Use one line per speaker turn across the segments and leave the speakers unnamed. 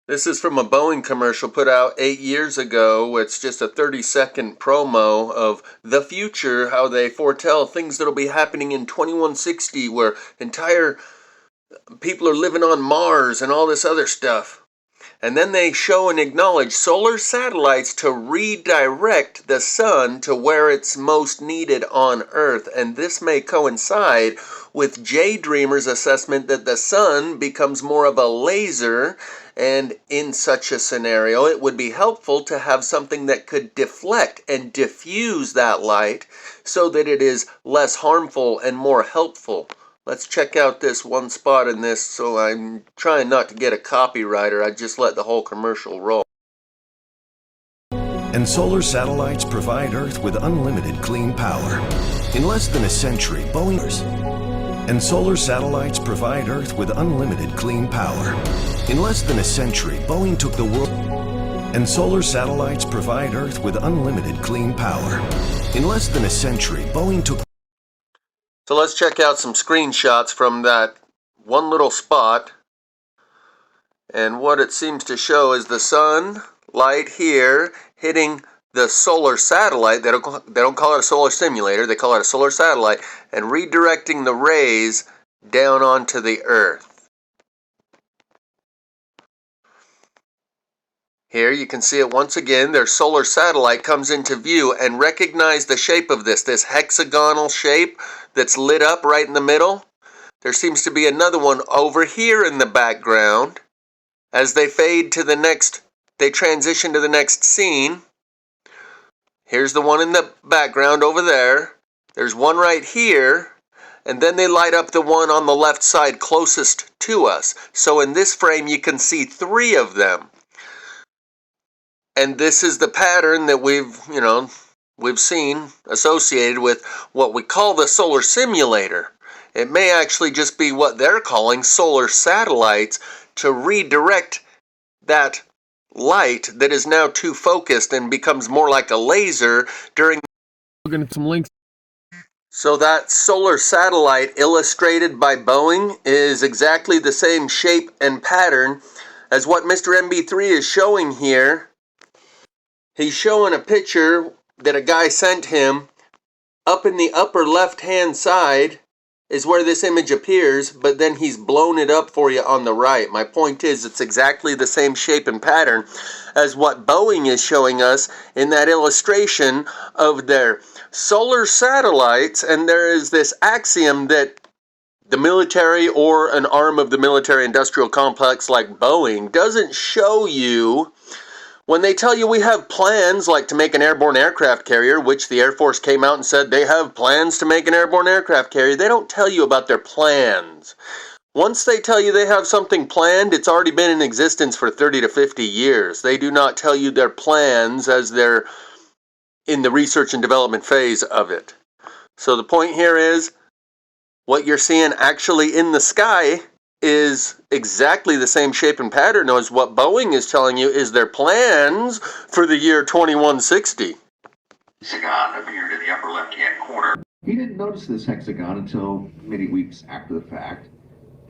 This is from a Boeing commercial put out 8 years ago. It's just a 30-second promo of the future, how they foretell things that'll be happening in 2160, where entire people are living on Mars and all this other stuff. And then they show and acknowledge solar satellites to redirect the sun to where it's most needed on Earth. And this may coincide with Jay Dreamer's assessment that the sun becomes more of a laser. And in such a scenario, it would be helpful to have something that could deflect and diffuse that light so that it is less harmful and more helpful. Let's check out this one spot in this, so I'm trying not to get a copywriter. I just let the whole commercial roll.
And solar satellites provide Earth with unlimited clean power. In less than a century, Boeing's and solar satellites provide Earth with unlimited clean power. In less than a century, Boeing took the world, and solar satellites provide Earth with unlimited clean power. In less than a century, Boeing took.
So let's check out some screenshots from that one little spot. And what it seems to show is the sun light here hitting the solar satellite. They don't call it a solar simulator, they call it a solar satellite, and redirecting the rays down onto the Earth. Here you can see it once again. Their solar satellite comes into view, and recognize the shape of this hexagonal shape that's lit up right in the middle. There seems to be another one over here in the background. As they fade to the next, they transition to the next scene. Here's the one in the background over there. There's one right here. And then they light up the one on the left side closest to us. So in this frame you can see 3 of them. And this is the pattern that we've seen associated with what we call the solar simulator. It may actually just be what they're calling solar satellites to redirect that light that is now too focused and becomes more like a laser during.
Looking at some links.
So that solar satellite illustrated by Boeing is exactly the same shape and pattern as what Mr. MB3 is showing here. He's showing a picture that a guy sent him. Up in the upper left-hand side is where this image appears, but then he's blown it up for you on the right. My point is, it's exactly the same shape and pattern as what Boeing is showing us in that illustration of their solar satellites. And there is this axiom that the military or an arm of the military-industrial complex like Boeing doesn't show you. When they tell you we have plans, like to make an airborne aircraft carrier, which the Air Force came out and said they have plans to make an airborne aircraft carrier, they don't tell you about their plans. Once they tell you they have something planned, it's already been in existence for 30 to 50 years. They do not tell you their plans as they're in the research and development phase of it. So the point here is, what you're seeing actually in the sky is exactly the same shape and pattern as what Boeing is telling you is their plans for the year 2160.
Hexagon appeared in the upper left-hand corner. He didn't notice this hexagon until many weeks after the fact.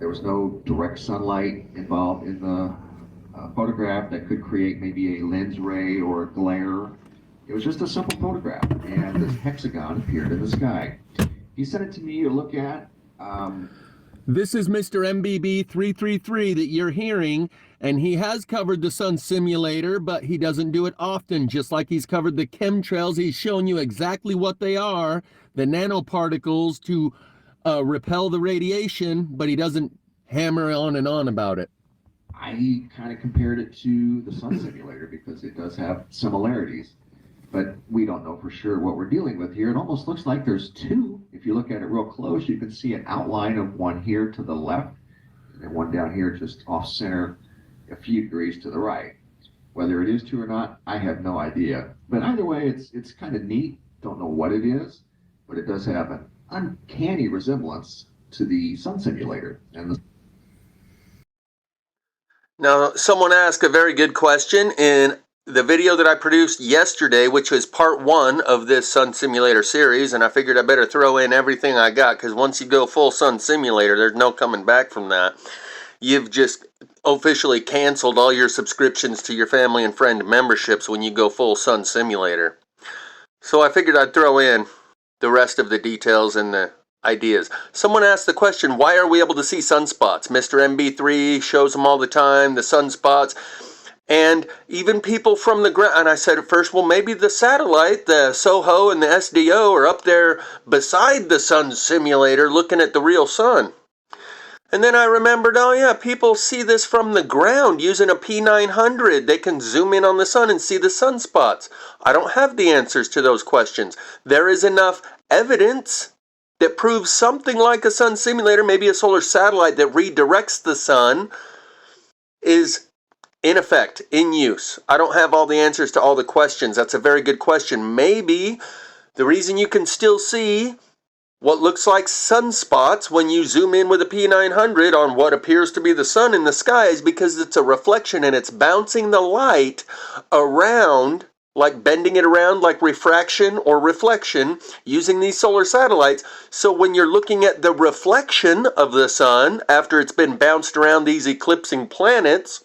There was no direct sunlight involved in the photograph that could create maybe a lens ray or a glare. It was just a simple photograph, and this hexagon appeared in the sky. He sent it to me to look at.
This is Mr. MBB333 that you're hearing, and he has covered the sun simulator, but he doesn't do it often. Just like he's covered the chemtrails, he's showing you exactly what they are, the nanoparticles to repel the radiation, but he doesn't hammer on and on about it.
I kind of compared it to the sun simulator because it does have similarities, but we don't know for sure what we're dealing with here. It almost looks like there's 2. If you look at it real close, you can see an outline of one here to the left and one down here just off center a few degrees to the right. Whether it is 2 or not, I have no idea. But either way, it's kind of neat. Don't know what it is, but it does have an uncanny resemblance to the sun simulator. And
Now, someone asked a very good question in the video that I produced yesterday, which was part 1 of this sun simulator series, and I figured I better throw in everything I got, because once you go full sun simulator, there's no coming back from that. you've just officially canceled all your subscriptions to your family and friend memberships when you go full sun simulator. So I figured I'd throw in the rest of the details and the ideas. Someone asked the question, why are we able to see sunspots? Mr. MB3 shows them all the time, the sunspots. And even people from the ground, and I said at first, well, maybe the satellite, the SOHO and the SDO are up there beside the sun simulator looking at the real sun. And then I remembered, oh yeah, people see this from the ground using a P900. They can zoom in on the sun and see the sunspots. I don't have the answers to those questions. There is enough evidence that proves something like a sun simulator, maybe a solar satellite that redirects the sun, is in effect, in use. I don't have all the answers to all the questions. That's a very good question. Maybe the reason you can still see what looks like sunspots when you zoom in with a P900 on what appears to be the sun in the sky is because it's a reflection and it's bouncing the light around, like bending it around like refraction or reflection using these solar satellites. So when you're looking at the reflection of the sun after it's been bounced around these eclipsing planets,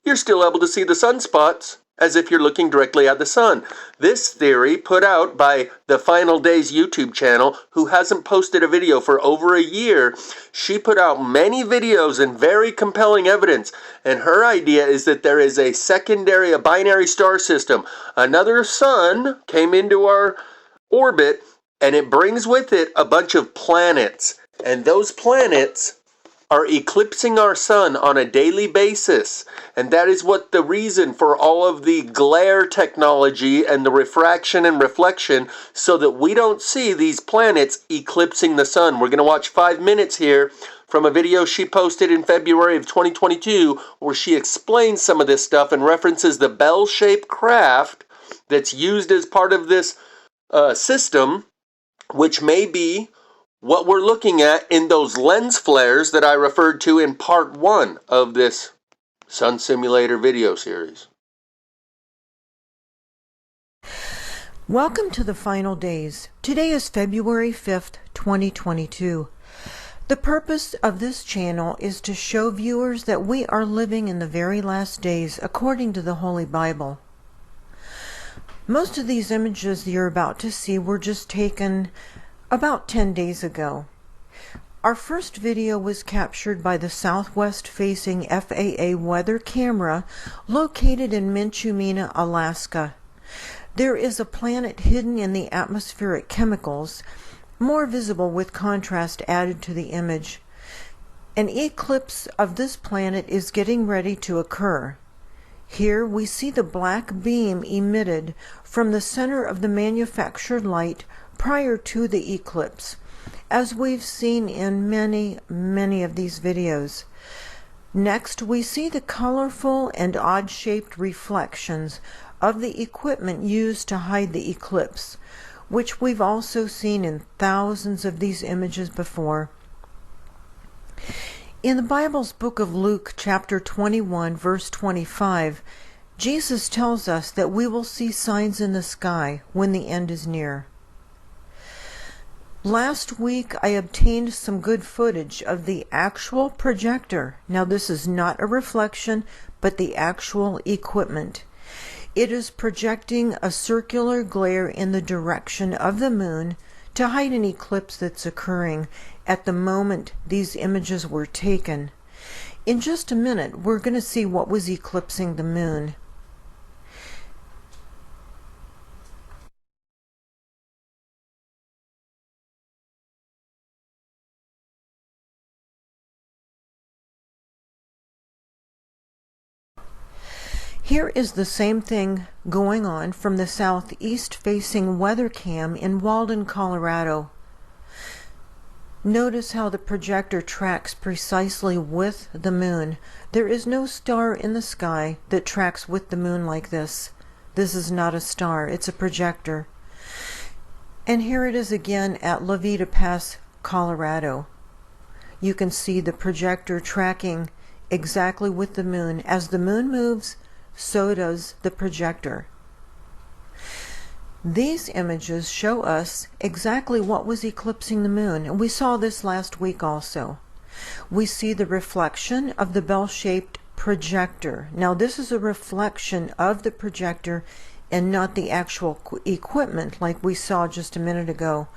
you're still able to see the sunspots as if you're looking directly at the sun. This theory put out by the Final Days YouTube channel, who hasn't posted a video for over a year. She put out many videos and very compelling evidence. And her idea is that there is a secondary, a binary star system. Another sun came into our orbit and it brings with it a bunch of planets. And those planets are eclipsing our sun on a daily basis. And that is what the reason for all of the glare technology and the refraction and reflection, so that we don't see these planets eclipsing the sun. We're going to watch 5 minutes here from a video she posted in February of 2022 where she explains some of this stuff and references the bell-shaped craft that's used as part of this system, which may be what we're looking at in those lens flares that I referred to in part 1 of this Sun Simulator video series.
Welcome to the Final Days. Today is February 5th, 2022. The purpose of this channel is to show viewers that we are living in the very last days according to the Holy Bible. Most of these images you're about to see were just taken about 10 days ago. Our first video was captured by the southwest-facing FAA weather camera located in Minchumina, Alaska. There is a planet hidden in the atmospheric chemicals, more visible with contrast added to the image. An eclipse of this planet is getting ready to occur. Here we see the black beam emitted from the center of the manufactured light prior to the eclipse, as we've seen in many of these videos. Next, we see the colorful and odd-shaped reflections of the equipment used to hide the eclipse, which we've also seen in thousands of these images before. In the Bible's book of Luke, chapter 21, verse 25, Jesus tells us that we will see signs in the sky when the end is near. Last week, I obtained some good footage of the actual projector. Now, this is not a reflection, but the actual equipment. It is projecting a circular glare in the direction of the moon to hide an eclipse that's occurring at the moment these images were taken. In just a minute, we're going to see what was eclipsing the moon. Here is the same thing going on from the southeast-facing weather cam in Walden, Colorado. Notice how the projector tracks precisely with the moon. There is no star in the sky that tracks with the moon like this. This is not a star, it's a projector. And here it is again at La Veta Pass, Colorado. You can see the projector tracking exactly with the moon. As the moon moves, so does the projector. These images show us exactly what was eclipsing the moon, and we saw this last week also. We see the reflection of the bell-shaped projector. Now this is a reflection of the projector and not the actual equipment like we saw just a minute ago.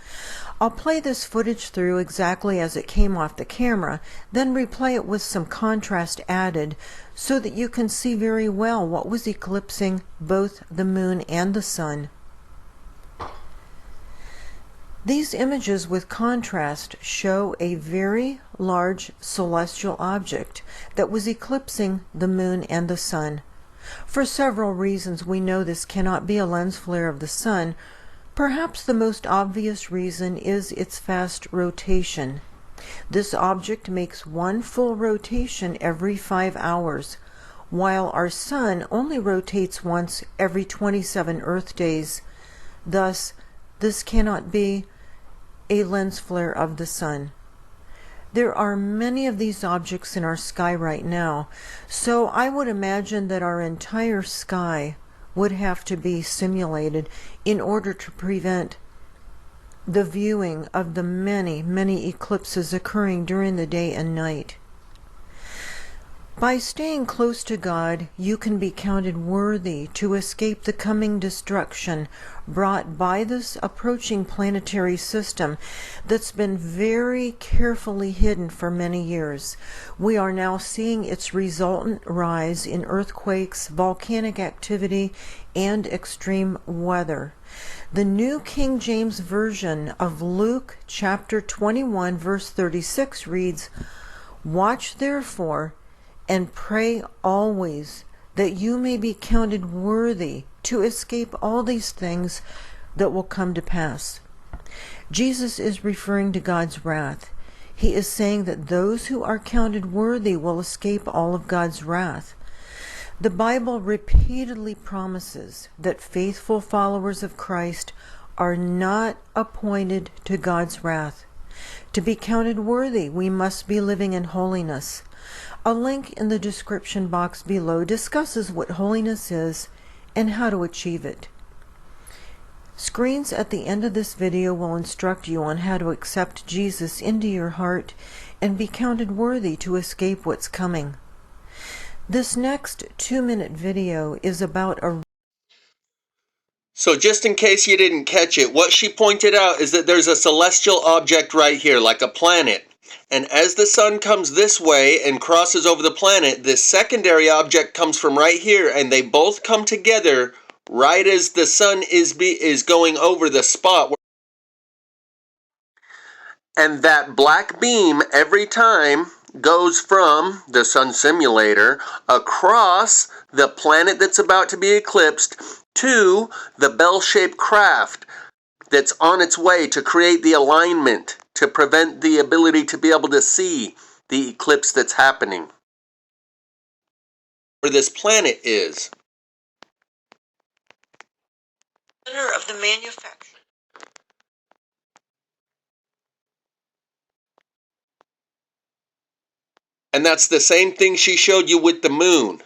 I'll play this footage through exactly as it came off the camera, then replay it with some contrast added so that you can see very well what was eclipsing both the moon and the sun. These images with contrast show a very large celestial object that was eclipsing the moon and the sun. For several reasons we know this cannot be a lens flare of the sun. Perhaps the most obvious reason is its fast rotation. This object makes one full rotation every 5 hours, while our sun only rotates once every 27 Earth days. Thus, this cannot be a lens flare of the sun. There are many of these objects in our sky right now, so I would imagine that our entire sky would have to be simulated in order to prevent the viewing of the many, many eclipses occurring during the day and night. By staying close to God, you can be counted worthy to escape the coming destruction brought by this approaching planetary system that's been very carefully hidden for many years. We are now seeing its resultant rise in earthquakes, volcanic activity, and extreme weather. The New King James Version of Luke chapter 21 verse 36 reads, "Watch therefore and pray always, that you may be counted worthy to escape all these things that will come to pass." Jesus is referring to God's wrath. He is saying that those who are counted worthy will escape all of God's wrath. The Bible repeatedly promises that faithful followers of Christ are not appointed to God's wrath. To be counted worthy, we must be living in holiness. A link in the description box below discusses what holiness is and how to achieve it. Screens at the end of this video will instruct you on how to accept Jesus into your heart and be counted worthy to escape what's coming. This next 2-minute video is about a...
So just in case you didn't catch it, what she pointed out is that there's a celestial object right here, like a planet. And as the sun comes this way and crosses over the planet, this secondary object comes from right here, and they both come together right as the sun is going over the spot. And that black beam every time goes from the sun simulator across the planet that's about to be eclipsed to the bell-shaped craft that's on its way to create the alignment to prevent the ability to be able to see the eclipse that's happening. Where this planet is.
Center of the manufacture.
And that's the same thing she showed you with the moon.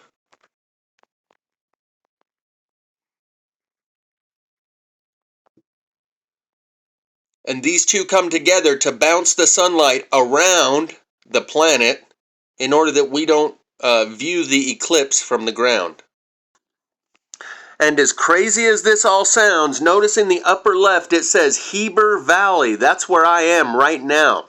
And these two come together to bounce the sunlight around the planet in order that we don't view the eclipse from the ground. And as crazy as this all sounds, notice in the upper left it says Heber Valley. That's where I am right now.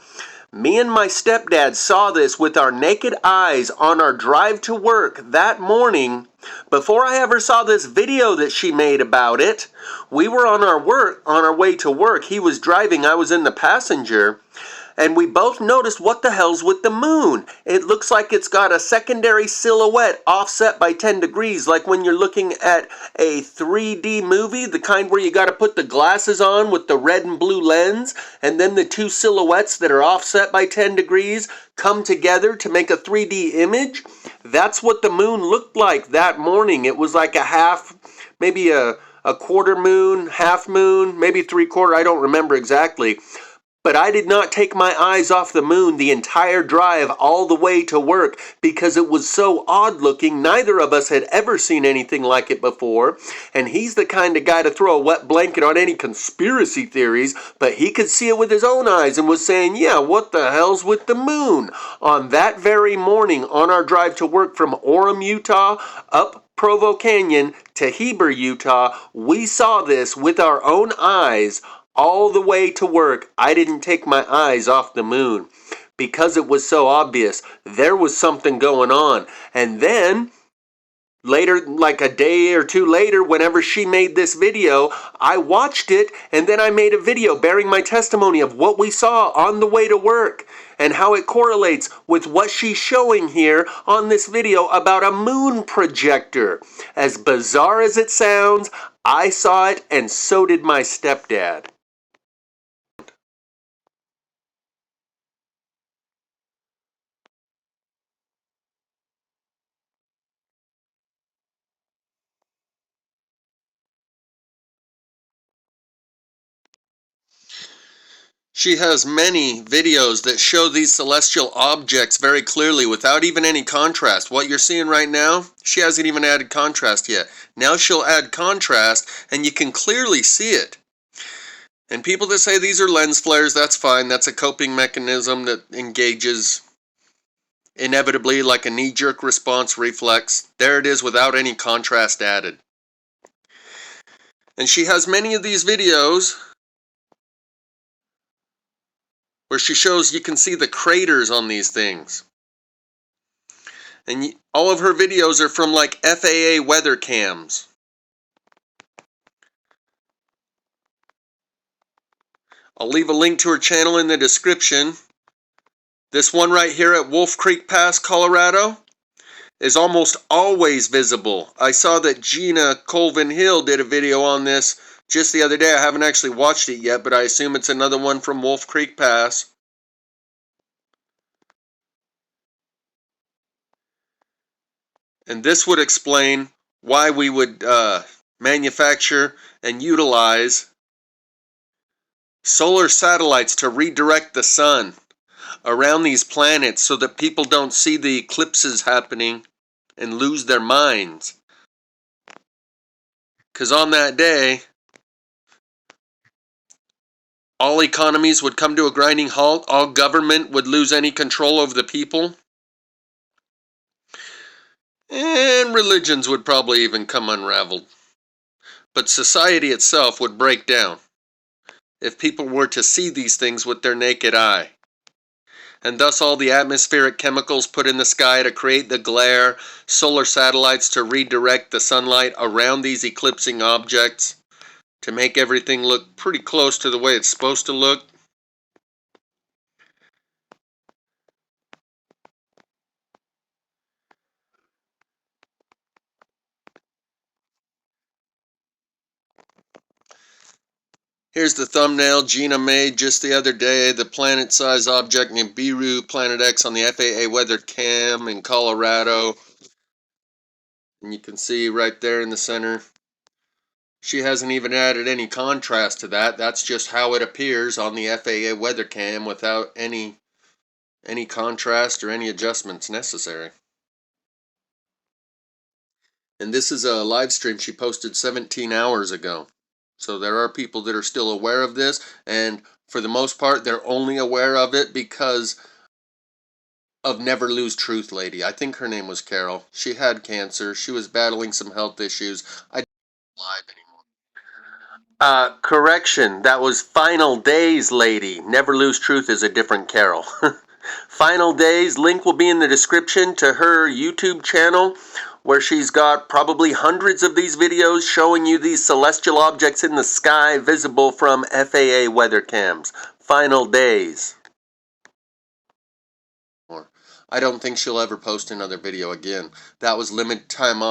Me and my stepdad saw this with our naked eyes on our drive to work that morning. Before I ever saw this video that she made about it, we were on our way to work. He was driving, I was in the passenger, and we both noticed what the hell's with the moon. It looks like it's got a secondary silhouette offset by 10 degrees, like when you're looking at a 3D movie, the kind where you got to put the glasses on with the red and blue lens, and then the two silhouettes that are offset by 10 degrees come together to make a 3D image. That's what the moon looked like that morning. It was like a half, maybe a quarter moon, half moon, maybe 3/4, I don't remember exactly. But I did not take my eyes off the moon the entire drive all the way to work because it was so odd looking. Neither of us had ever seen anything like it before. And he's the kind of guy to throw a wet blanket on any conspiracy theories, but he could see it with his own eyes and was saying, yeah, what the hell's with the moon? On that very morning on our drive to work from Orem, Utah, up Provo Canyon to Heber, Utah, we saw this with our own eyes all the way to work. I didn't take my eyes off the moon because it was so obvious. There was something going on. And then later, like a day or two later, whenever she made this video, I watched it and then I made a video bearing my testimony of what we saw on the way to work and how it correlates with what she's showing here on this video about a moon projector. As bizarre as it sounds, I saw it and so did my stepdad. She has many videos that show these celestial objects very clearly without even any contrast. What you're seeing right now, she hasn't even added contrast yet. Now she'll add contrast and you can clearly see it. And people that say these are lens flares, that's fine. That's a coping mechanism that engages inevitably like a knee-jerk response reflex. There it is without any contrast added. And she has many of these videos where she shows you can see the craters on these things. And all of her videos are from like FAA weather cams. I'll leave a link to her channel in the description. This one right here at Wolf Creek Pass, Colorado, is almost always visible. I saw that Gina Colvin Hill did a video on this just the other day. I haven't actually watched it yet, but I assume it's another one from Wolf Creek Pass. And this would explain why we would manufacture and utilize solar satellites to redirect the sun around these planets so that people don't see the eclipses happening and lose their minds. Because on that day, all economies would come to a grinding halt, all government would lose any control over the people, and religions would probably even come unraveled. But society itself would break down if people were to see these things with their naked eye. And thus all the atmospheric chemicals put in the sky to create the glare, solar satellites to redirect the sunlight around these eclipsing objects to make everything look pretty close to the way it's supposed to look. Here's the thumbnail Gina made just the other day, the planet-sized object Nibiru Planet X on the FAA weather cam in Colorado. And you can see right there in the center, she hasn't even added any contrast to that. That's just how it appears on the FAA weather cam without any contrast or any adjustments necessary. And this is a live stream she posted 17 hours ago. So there are people that are still aware of this, and for the most part, they're only aware of it because of Never Lose Truth lady. I think her name was Carol. She had cancer. She was battling some health issues. I don't live anymore. Correction. That was Final Days lady. Never Lose Truth is a different Carol. Final Days, link will be in the description to her YouTube channel, where she's got probably hundreds of these videos showing you these celestial objects in the sky visible from FAA weather cams. Final Days. I don't think she'll ever post another video again. That was limited time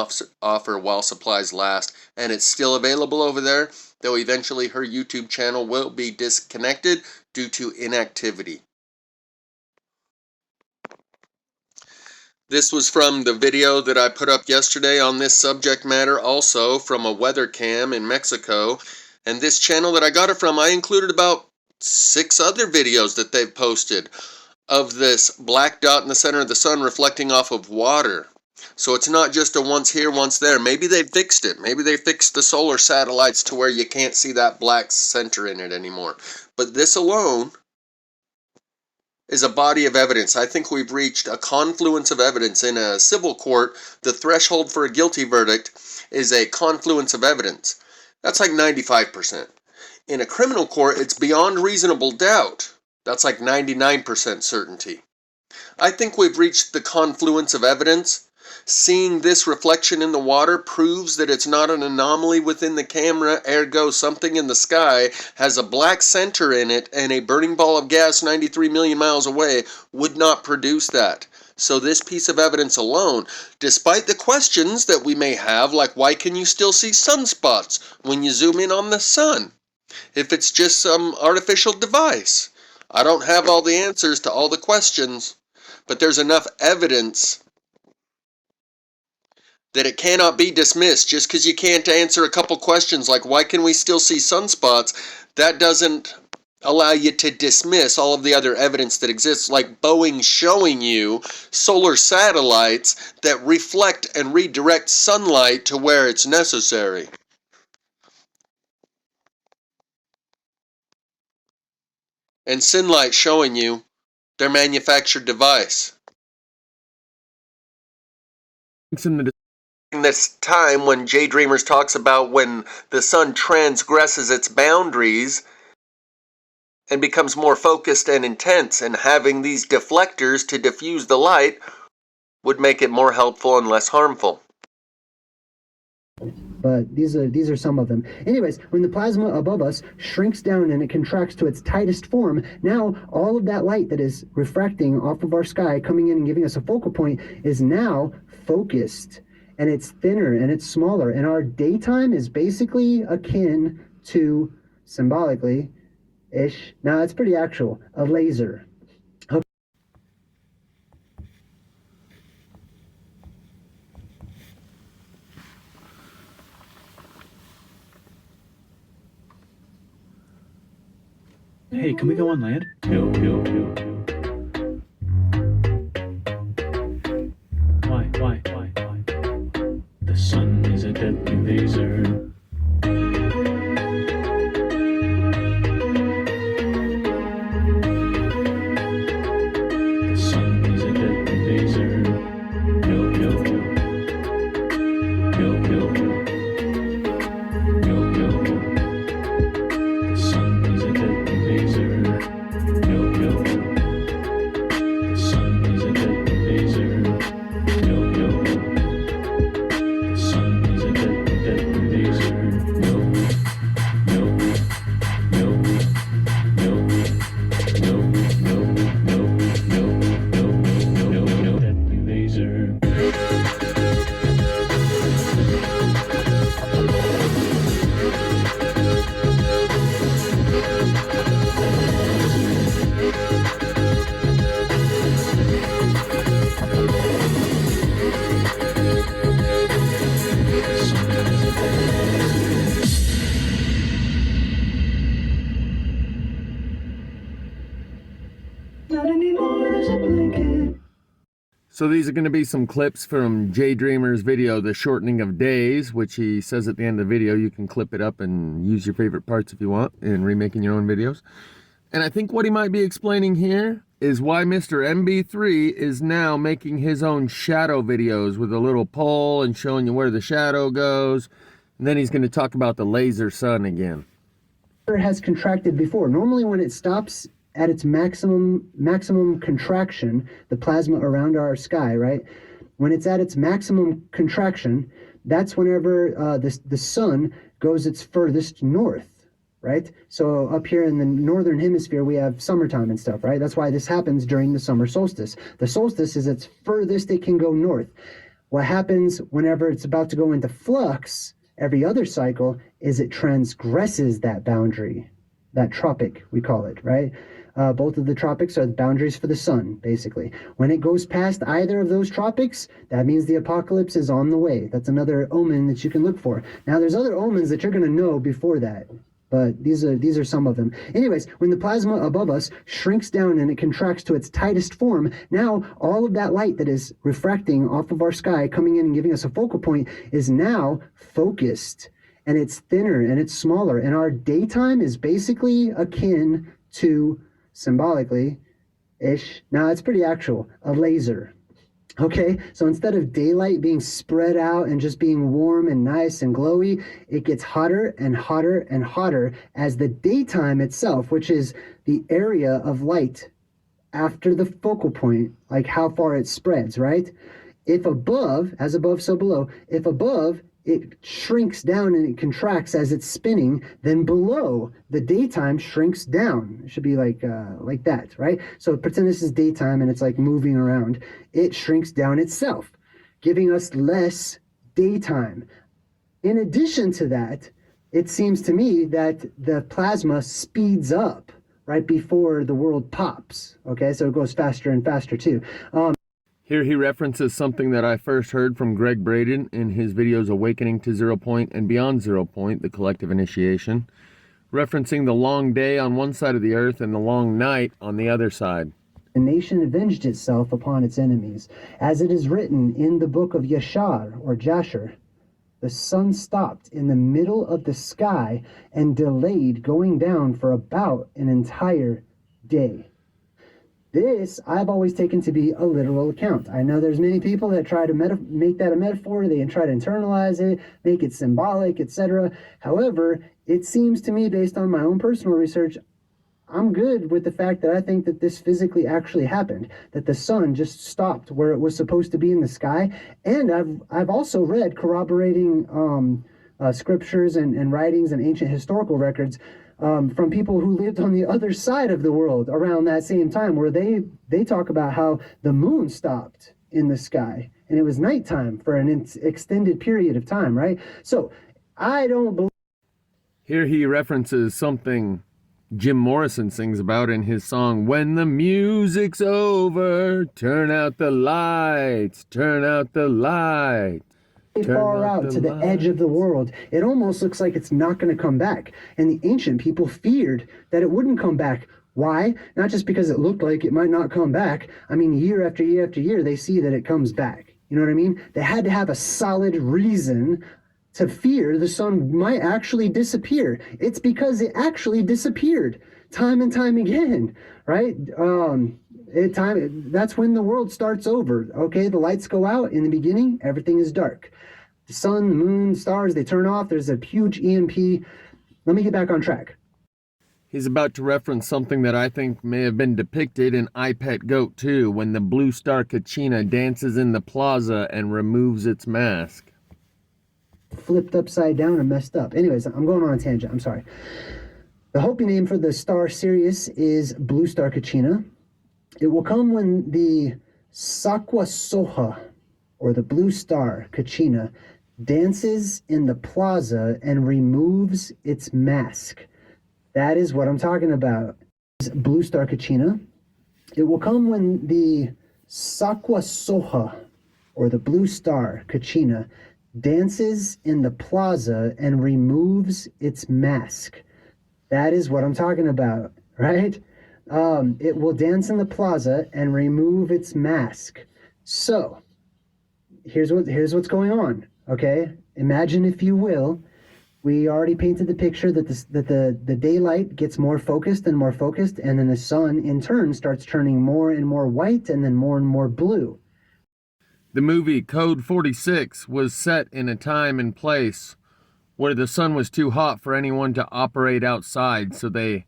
offer while supplies last, and it's still available over there, though eventually her YouTube channel will be disconnected due to inactivity. This was from the video that I put up yesterday on this subject matter, also from a weather cam in Mexico. And this channel that I got it from, I included about 6 other videos that they've posted of this black dot in the center of the sun reflecting off of water. So it's not just a once here, once there. Maybe they fixed it. Maybe they fixed the solar satellites to where you can't see that black center in it anymore. But this alone is a body of evidence. I think we've reached a confluence of evidence. In a civil court, the threshold for a guilty verdict is a confluence of evidence. That's like 95%. In a criminal court, it's beyond reasonable doubt. That's like 99% certainty. I think we've reached the confluence of evidence. Seeing this reflection in the water proves that it's not an anomaly within the camera, ergo something in the sky has a black center in it, and a burning ball of gas 93 million miles away would not produce that. So this piece of evidence alone, despite the questions that we may have, like why can you still see sunspots when you zoom in on the sun, if it's just some artificial device? I don't have all the answers to all the questions, but there's enough evidence that it cannot be dismissed just because you can't answer a couple questions like why can we still see sunspots. That doesn't allow you to dismiss all of the other evidence that exists, like Boeing showing you solar satellites that reflect and redirect sunlight to where it's necessary. And Sunlight showing you their manufactured device. In this time when Jay Dreamers talks about when the sun transgresses its boundaries and becomes more focused and intense, and having these deflectors to diffuse the light would make it more helpful and less harmful.
But these are some of them. Anyways, when the plasma above us shrinks down and it contracts to its tightest form, now all of that light that is refracting off of our sky, coming in and giving us a focal point, is now focused. And it's thinner and it's smaller. And our daytime is basically akin to, symbolically-ish, now it's pretty actual, a laser.
Hey, can we go on land? Why? The sun is a deadly laser. The sun is a deadly laser. The sun is a deadly laser. The sun is a deadly laser. The sun is a deadly laser. Deadly laser. Not anymore as a blanket.
So these are going to be some clips from Jay Dreamer's video, The Shortening of Days, which he says at the end of the video you can clip it up and use your favorite parts if you want in remaking your own videos. And I think what he might be explaining here is why Mr. MB3 is now making his own shadow videos with a little pole and showing you where the shadow goes. And then he's going to talk about the laser sun again.
Has contracted before. Normally when it stops at its maximum contraction, the plasma around our sky, right? When it's at its maximum contraction, that's whenever the sun goes its furthest north, right? So up here in the northern hemisphere, we have summertime and stuff, right? That's why this happens during the summer solstice. The solstice is its furthest it can go north. What happens whenever it's about to go into flux every other cycle is it transgresses that boundary, that tropic, we call it, right? Both of the tropics are the boundaries for the sun, basically. When it goes past either of those tropics, that means the apocalypse is on the way. That's another omen that you can look for. Now, there's other omens that you're going to know before that. but these are some of them. Anyways, when the plasma above us shrinks down and it contracts to its tightest form, now all of that light that is refracting off of our sky, coming in and giving us a focal point, is now focused, and it's thinner and it's smaller, and our daytime is basically akin to, symbolically ish, now it's pretty actual, a laser. Okay, so instead of daylight being spread out and just being warm and nice and glowy, it gets hotter and hotter and hotter as the daytime itself, which is the area of light after the focal point, like how far it spreads, right? If above, as above, so below, if above, it shrinks down and it contracts as it's spinning, then below, the daytime shrinks down. It should be like that, right? So pretend this is daytime and it's like moving around. It shrinks down itself, giving us less daytime. In addition to that, it seems to me that the plasma speeds up right before the world pops, okay? So it goes faster and faster too.
Here he references something that I first heard from Greg Braden in his videos Awakening to Zero Point and Beyond Zero Point, the collective initiation, referencing the long day on one side of the earth and the long night on the other side.
The nation avenged itself upon its enemies. As it is written in the book of Yashar, or Jasher, the sun stopped in the middle of the sky and delayed going down for about an entire day. This I've always taken to be a literal account. I know there's many people that try to make that a metaphor, they try to internalize it, make it symbolic, etc. However, it seems to me, based on my own personal research, I'm good with the fact that I think that this physically actually happened, that the sun just stopped where it was supposed to be in the sky. And I've also read corroborating scriptures and writings and ancient historical records from people who lived on the other side of the world around that same time, where they talk about how the moon stopped in the sky and it was nighttime for an extended period of time, right? So I don't believe.
Here he references something Jim Morrison sings about in his song, "When the music's over, turn out the lights, turn out the lights."
Far out to the edge of the world. It almost looks like it's not going to come back. And the ancient people feared that it wouldn't come back. Why? Not just because it looked like it might not come back. I mean, year after year after year, they see that it comes back. You know what I mean? They had to have a solid reason to fear the sun might actually disappear. It's because it actually disappeared time and time again, right? That's when the world starts over. Okay, the lights go out in the beginning, everything is dark. The sun, the moon, stars, they turn off. There's a huge EMP. Let me get back on track.
He's about to reference something that I think may have been depicted in I Pet Goat 2, when the blue star Kachina dances in the plaza and removes its mask.
Flipped upside down and messed up. Anyways, I'm going on a tangent. I'm sorry. The Hopi name for the star Sirius is Blue Star Kachina. It will come when the Sakwasoha, or the blue star Kachina, dances in the plaza and removes its mask. That is what I'm talking about. Blue star Kachina. It will come when the Sakwasoha, or the blue star Kachina, dances in the plaza and removes its mask. That is what I'm talking about, right? It will dance in the plaza and remove its mask. So, here's what's going on, okay? Imagine, if you will, we already painted the picture that the daylight gets more focused, and then the sun, in turn, starts turning more and more white and then more and more blue.
The movie Code 46 was set in a time and place where the sun was too hot for anyone to operate outside, so they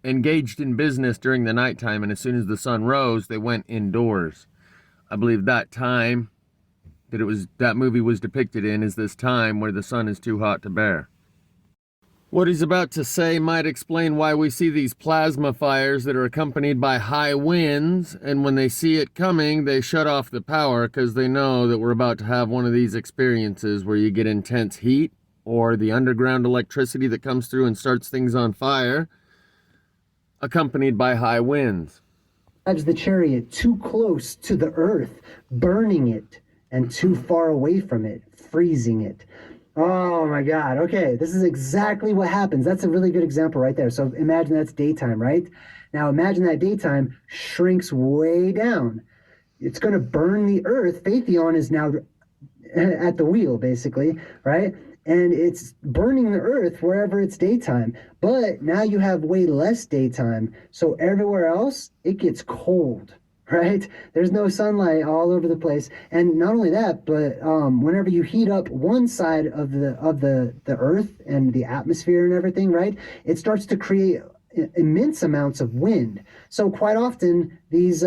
engaged in business during the nighttime, and as soon as the sun rose, they went indoors. I believe that time that movie was depicted in is this time where the sun is too hot to bear. What he's about to say might explain why we see these plasma fires that are accompanied by high winds, and when they see it coming, they shut off the power because they know that we're about to have one of these experiences where you get intense heat, or the underground electricity that comes through and starts things on fire, accompanied by high winds.
Drives the chariot too close to the earth, burning it, and too far away from it, freezing it. Oh my God. Okay, this is exactly what happens. That's a really good example right there. So imagine that's daytime, right? Now imagine that daytime shrinks way down. It's going to burn the earth. Phaethon is now at the wheel, basically, right? And it's burning the earth wherever it's daytime. But now you have way less daytime. So everywhere else, it gets cold, right? There's no sunlight all over the place. And not only that, but whenever you heat up one side of the earth and the atmosphere and everything, right? It starts to create immense amounts of wind. So quite often these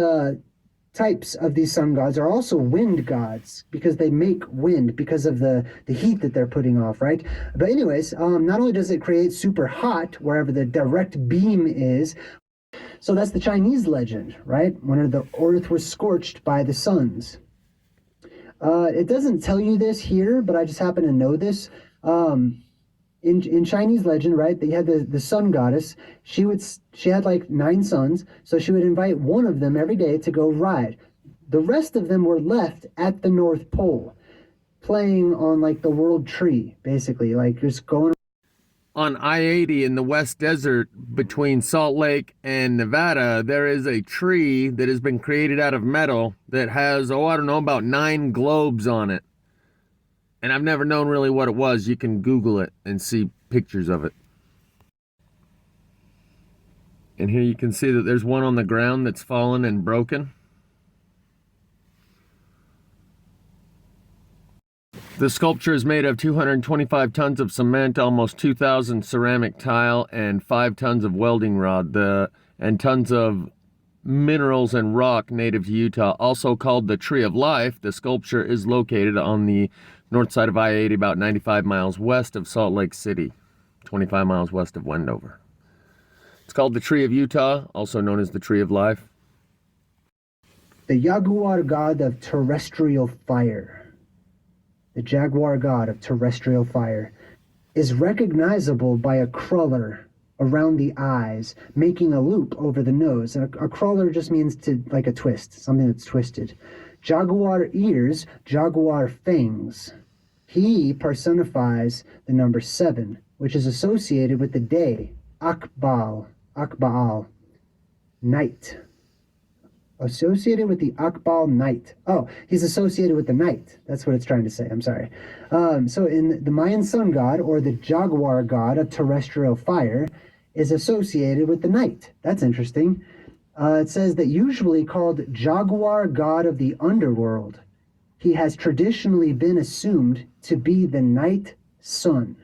types of these sun gods are also wind gods because they make wind because of the heat that they're putting off, right? But anyways, not only does it create super hot wherever the direct beam is, so that's the Chinese legend, right? When the earth was scorched by the suns. It doesn't tell you this here, but I just happen to know this. In Chinese legend, right, they had the sun goddess. She had like 9 sons, so she would invite one of them every day to go ride. The rest of them were left at the North Pole, playing on like the world tree, basically, like just going.
On I-80 in the West Desert between Salt Lake and Nevada, there is a tree that has been created out of metal that has, I don't know, about 9 globes on it. And I've never known really what it was. You can Google it and see pictures of it. And here you can see that there's one on the ground that's fallen and broken. The sculpture is made of 225 tons of cement, almost 2,000 ceramic tile, and 5 tons of welding rod, and tons of minerals and rock native to Utah. Also called the Tree of Life, the sculpture is located on the north side of I-80, about 95 miles west of Salt Lake City, 25 miles west of Wendover. It's called the Tree of Utah, also known as the Tree of Life.
The Jaguar god of terrestrial fire. The Jaguar god of terrestrial fire is recognizable by a cruller around the eyes, making a loop over the nose. And a cruller just means to like a twist, something that's twisted. Jaguar ears, jaguar fangs. He personifies the number 7, which is associated with the day, Akbal, night. Associated with the Akbal night. Oh, he's associated with the night. That's what it's trying to say. I'm sorry. So in the Mayan sun god, or the Jaguar god of terrestrial fire, is associated with the night. That's interesting. It says that usually called Jaguar god of the underworld, he has traditionally been assumed to be the night sun.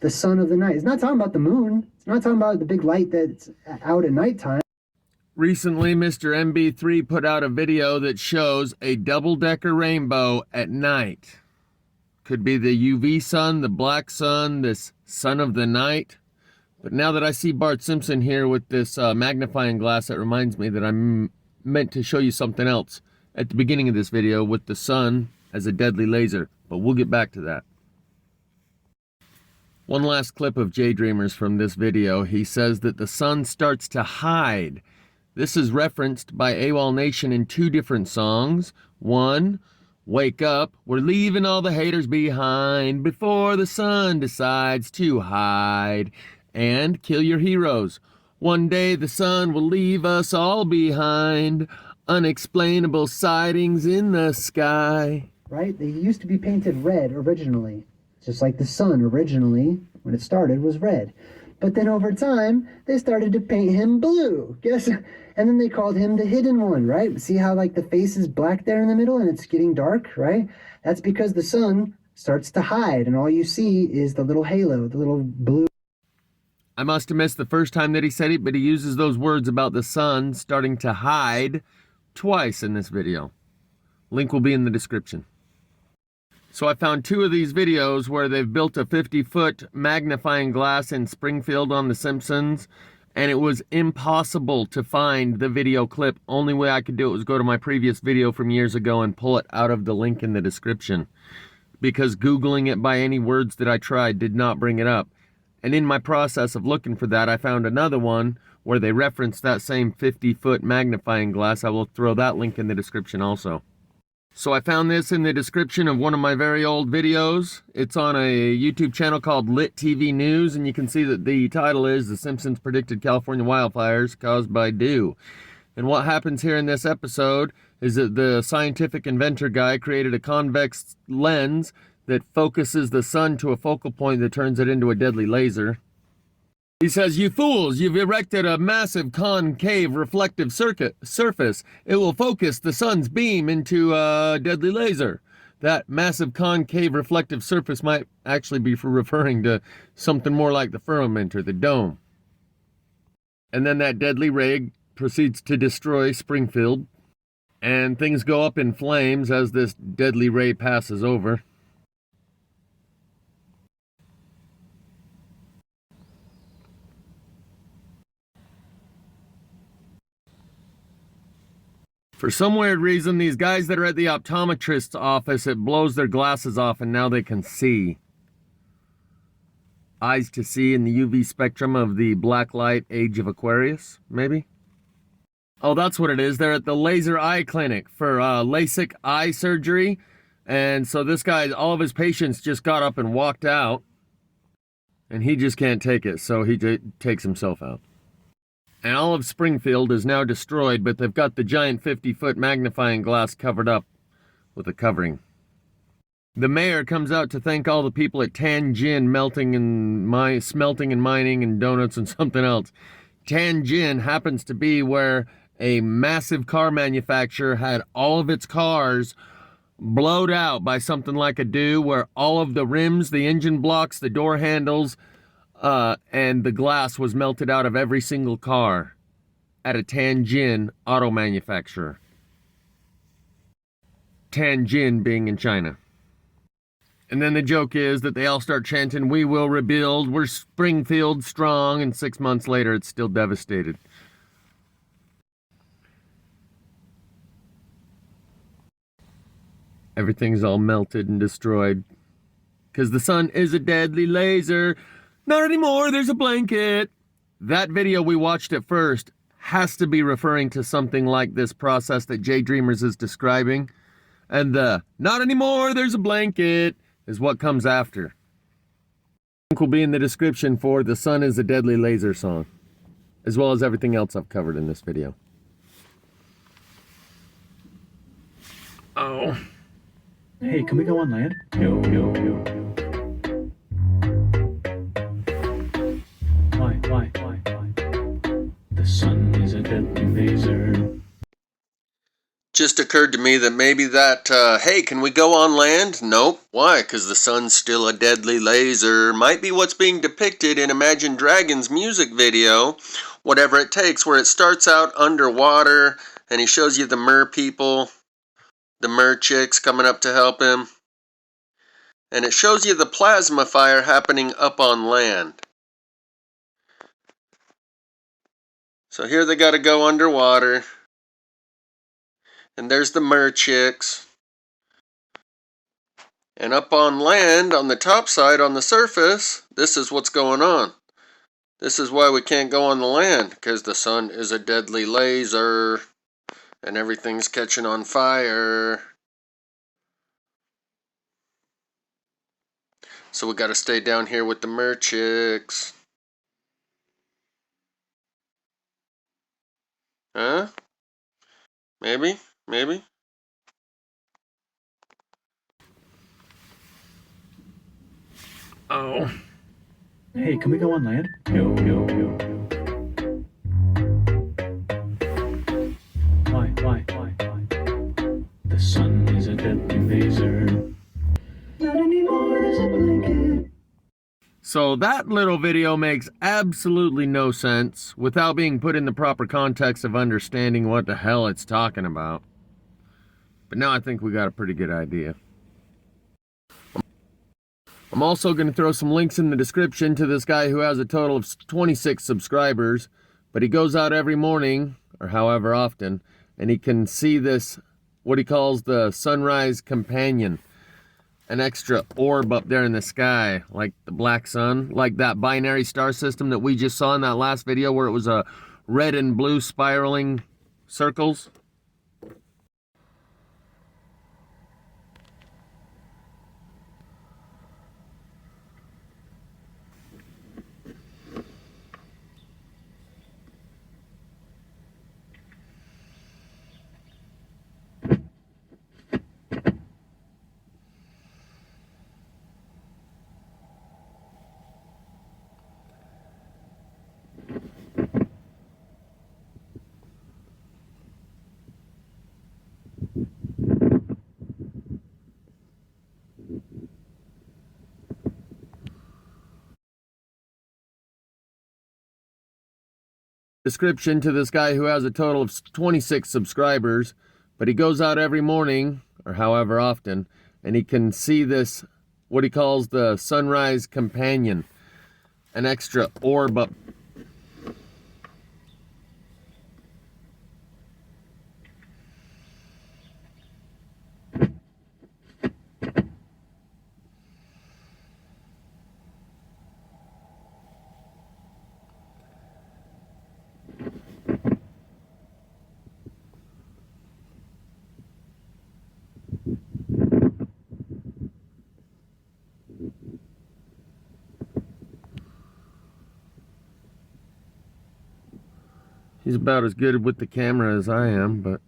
The sun of the night. It's not talking about the moon. It's not talking about the big light that's out at nighttime.
Recently, Mr. MB3 put out a video that shows a double-decker rainbow at night. Could be the UV sun, the black sun, this sun of the night. But now that I see Bart Simpson here with this magnifying glass, it reminds me that I'm meant to show you something else at the beginning of this video with the sun as a deadly laser. But we'll get back to that. One last clip of J-Dreamers from this video. He says that the sun starts to hide. This is referenced by AWOL Nation in 2 different songs. One, wake up, we're leaving all the haters behind before the sun decides to hide. And kill your heroes. One day the sun will leave us all behind. Unexplainable sightings in the sky.
Right? They used to be painted red originally. Just like the sun originally, when it started, was red. But then over time, they started to paint him blue. Guess? And then they called him the hidden one, right? See how like the face is black there in the middle and it's getting dark, right? That's because the sun starts to hide and all you see is the little halo, the little blue.
I must have missed the first time that he said it, but he uses those words about the sun starting to hide twice in this video. Link will be in the description. So I found 2 of these videos where they've built a 50-foot magnifying glass in Springfield on The Simpsons, and it was impossible to find the video clip. Only way I could do it was go to my previous video from years ago and pull it out of the link in the description, because Googling it by any words that I tried did not bring it up. And in my process of looking for that, I found another one where they referenced that same 50-foot magnifying glass. I will throw that link in the description also. So I found this in the description of one of my very old videos. It's on a YouTube channel called Lit TV News, and you can see that the title is The Simpsons Predicted California Wildfires Caused by Dew. And what happens here in this episode is that the scientific inventor guy created a convex lens that focuses the sun to a focal point that turns it into a deadly laser. He says, "You fools, you've erected a massive concave reflective surface. It will focus the sun's beam into a deadly laser." That massive concave reflective surface might actually be referring to something more like the firmament or the dome. And then that deadly ray proceeds to destroy Springfield, and things go up in flames as this deadly ray passes over. For some weird reason, these guys that are at the optometrist's office, it blows their glasses off and now they can see. Eyes to see in the UV spectrum of the black light age of Aquarius, maybe? Oh, that's what it is. They're at the laser eye clinic for LASIK eye surgery. And so this guy, all of his patients just got up and walked out. And he just can't take it, so he takes himself out. And all of Springfield is now destroyed, but they've got the giant 50-foot magnifying glass covered up with a covering. The mayor comes out to thank all the people at Tianjin smelting and mining and donuts and something else. Tianjin happens to be where a massive car manufacturer had all of its cars blowed out by something like a dew, where all of the rims, the engine blocks, the door handles, and the glass was melted out of every single car at a Tianjin auto manufacturer. Tianjin being in China. And then the joke is that they all start chanting, "We will rebuild, we're Springfield strong," and 6 months later it's still devastated. Everything's all melted and destroyed. Because the sun is a deadly laser. Not anymore, there's a blanket. That video we watched at first has to be referring to something like this process that Jay Dreamers is describing. And the "not anymore, there's a blanket" is what comes after. Link will be in the description for The Sun is a Deadly Laser song, as well as everything else I've covered in this video. Oh.
Hey, can we go on land? Yo, yo, yo. Why? The sun is a deadly laser.
Just occurred to me that maybe that, "Hey, can we go on land?" Nope. Why? Because the sun's still a deadly laser. Might be what's being depicted in Imagine Dragons' music video, Whatever It Takes, where it starts out underwater and he shows you the mer people, the mer chicks coming up to help him. And it shows you the plasma fire happening up on land. So here they got to go underwater. And there's the mer chicks. And up on land, on the top side, on the surface, this is what's going on. This is why we can't go on the land, because the sun is a deadly laser. And everything's catching on fire. So we got to stay down here with the mer chicks. Huh? Maybe?
Oh.
Hey, can we go on land? Yo. Why? The sun is a deadly laser. Not anymore, there's a blanket.
So that little video makes absolutely no sense without being put in the proper context of understanding what the hell it's talking about. But now I think we got a pretty good idea. I'm also going to throw some links in the description to this guy who has a total of 26 subscribers, but he goes out every morning, or however often, and he can see this, what he calls the sunrise companion. An extra orb up there in the sky, like the black sun, like that binary star system that we just saw in that last video where it was a red and blue spiraling circles. Description to this guy who has a total of 26 subscribers, but he goes out every morning, or however often, and he can see this, what he calls the sunrise companion, an extra orb up. He's about as good with the camera as I am, but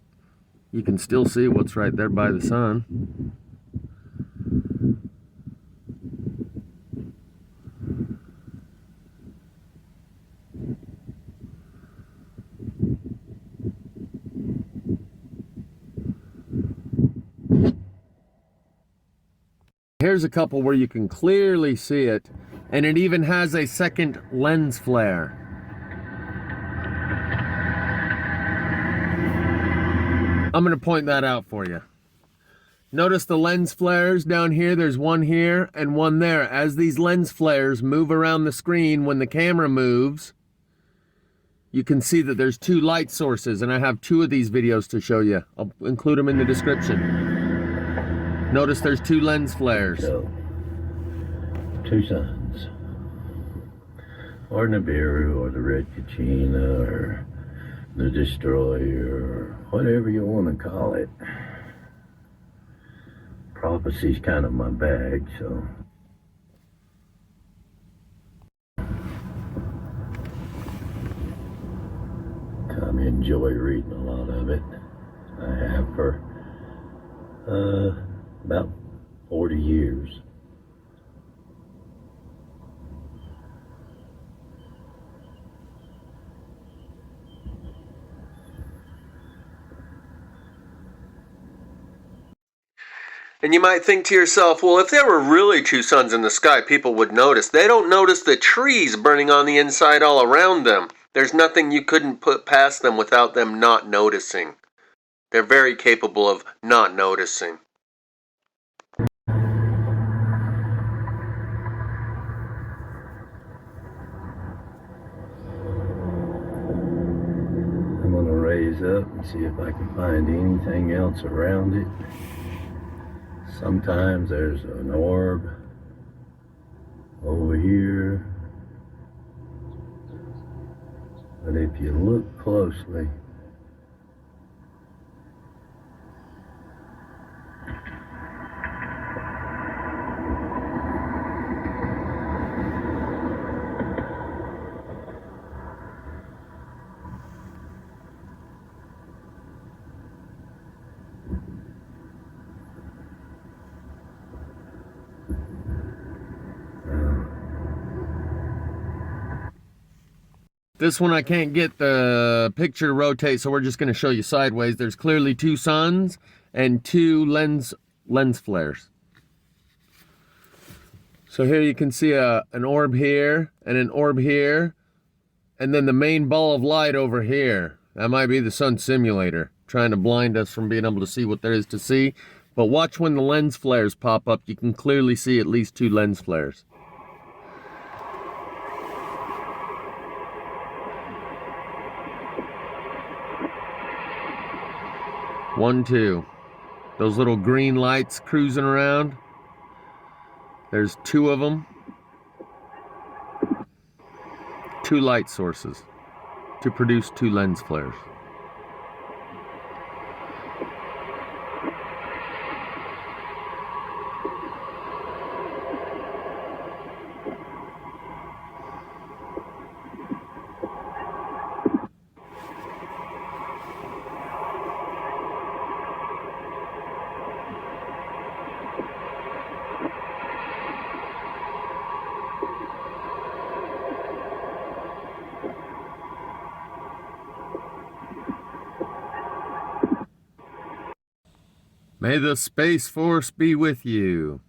you can still see what's right there by the sun. Here's a couple where you can clearly see it, and it even has a second lens flare. I'm going to point that out for you. Notice the lens flares down here. There's one here and one there. As these lens flares move around the screen when the camera moves, you can see that there's two light sources, and I have two of these videos to show you. I'll include them in the description. Notice there's two lens flares.
So, two suns. Or Nibiru, or the Red Kachina, or the Destroyer, or whatever you want to call it. Prophecy's kind of my bag, so. I enjoy reading a lot of it. I have for about 40 years.
And you might think to yourself, well, if there were really two suns in the sky, people would notice. They don't notice the trees burning on the inside all around them. There's nothing you couldn't put past them without them not noticing. They're very capable of not noticing.
I'm going to raise up and see if I can find anything else around it. Sometimes there's an orb over here, but if you look closely,
This one I can't get the picture to rotate, so we're just going to show you sideways. There's clearly two suns and two lens flares. So here you can see an orb here and an orb here, and then the main ball of light over here. That might be the sun simulator, trying to blind us from being able to see what there is to see. But watch when the lens flares pop up. You can clearly see at least two lens flares. One, two. Those little green lights cruising around. There's two of them. Two light sources to produce two lens flares. May the Space Force be with you.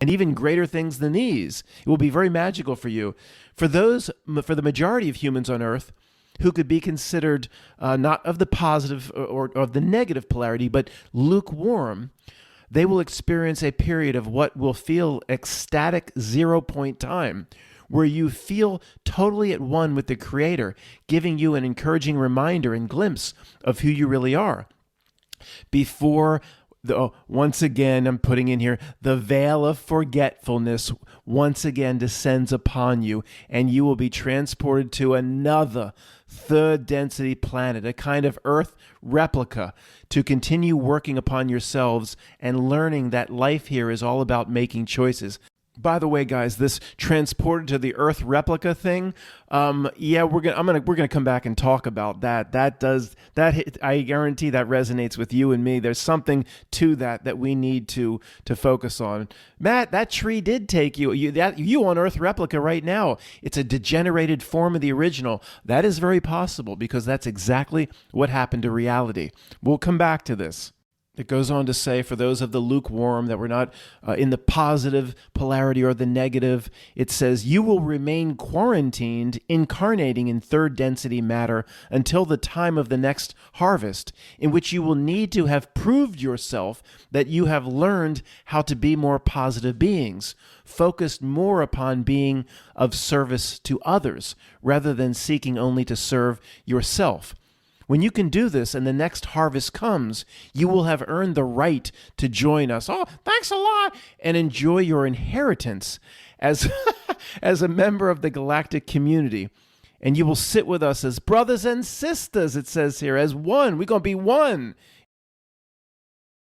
and even greater things than these. It will be very magical for you. For the majority of humans on Earth who could be considered not of the positive or of the negative polarity, but lukewarm, they will experience a period of what will feel ecstatic 0-point time, where you feel totally at one with the Creator, giving you an encouraging reminder and glimpse of who you really are. Before once again, I'm putting in here, the veil of forgetfulness once again descends upon you, and you will be transported to another third density planet, a kind of Earth replica, to continue working upon yourselves and learning that life here is all about making choices. By the way, guys, this transported to the Earth replica thing, we're gonna come back and talk about that. I guarantee that resonates with you and me. There's something to that we need to focus on. Matt, that tree did take you. You on Earth replica right now. It's a degenerated form of the original. That is very possible because that's exactly what happened to reality. We'll come back to this. It goes on to say, for those of the lukewarm that were not in the positive polarity or the negative, it says, you will remain quarantined, incarnating in third density matter until the time of the next harvest, in which you will need to have proved yourself that you have learned how to be more positive beings, focused more upon being of service to others, rather than seeking only to serve yourself. When you can do this and the next harvest comes, you will have earned the right to join us. Oh, thanks a lot. And enjoy your inheritance as, as a member of the galactic community. And you will sit with us as brothers and sisters, it says here, as one. We're going to be one